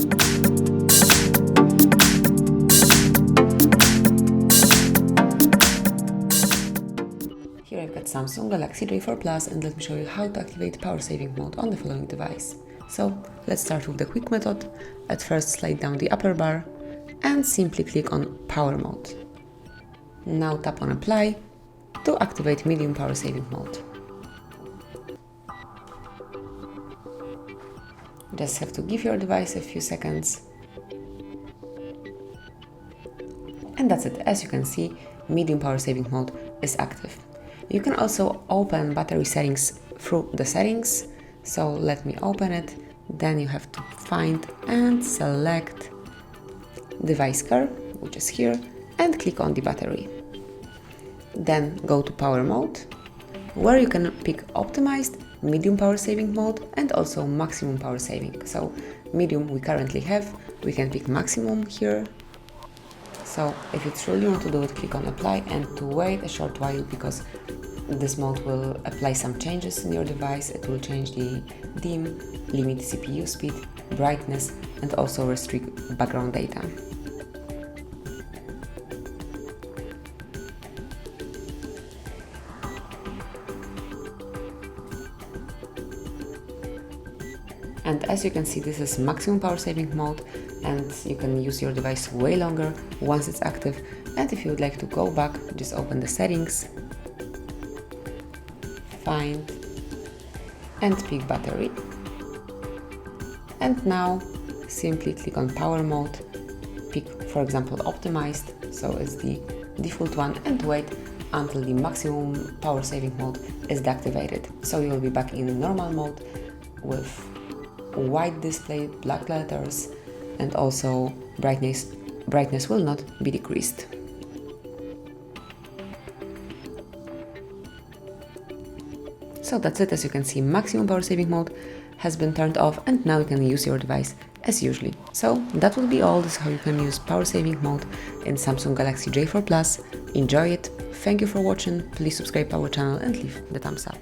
Here I've got Samsung Galaxy J4 Plus, and let me show you how to activate power saving mode on the following device. So let's start with the quick method. At first slide down the upper bar and simply click on power mode. Now tap on apply to activate medium power saving mode. Just have to give your device a few seconds. And that's it. As you can see, medium power saving mode is active. You can also open battery settings through the settings. So let me open it. Then you have to find and select device curve, which is here, and click on the battery. Then go to power mode, where you can pick optimized, medium power saving mode, and also maximum power saving. So medium we currently have, we can pick maximum here. So if you truly want to do it, click on apply and to wait a short while, because this mode will apply some changes in your device. It will change the dim, limit CPU speed, brightness, and also restrict background data. And as you can see, this is maximum power saving mode, and you can use your device way longer once it's active. And if you would like to go back, just open the settings, find and pick battery. And now simply click on power mode, pick for example optimized, so it's the default one, and wait until the maximum power saving mode is deactivated. So you will be back in normal mode with white display, black letters, and also brightness will not be decreased. So that's it. As you can see, maximum power saving mode has been turned off, and now you can use your device as usually. So that will be all. This is how you can use power saving mode in Samsung Galaxy J4 Plus. Enjoy it. Thank you for watching. Please subscribe to our channel and leave the thumbs up.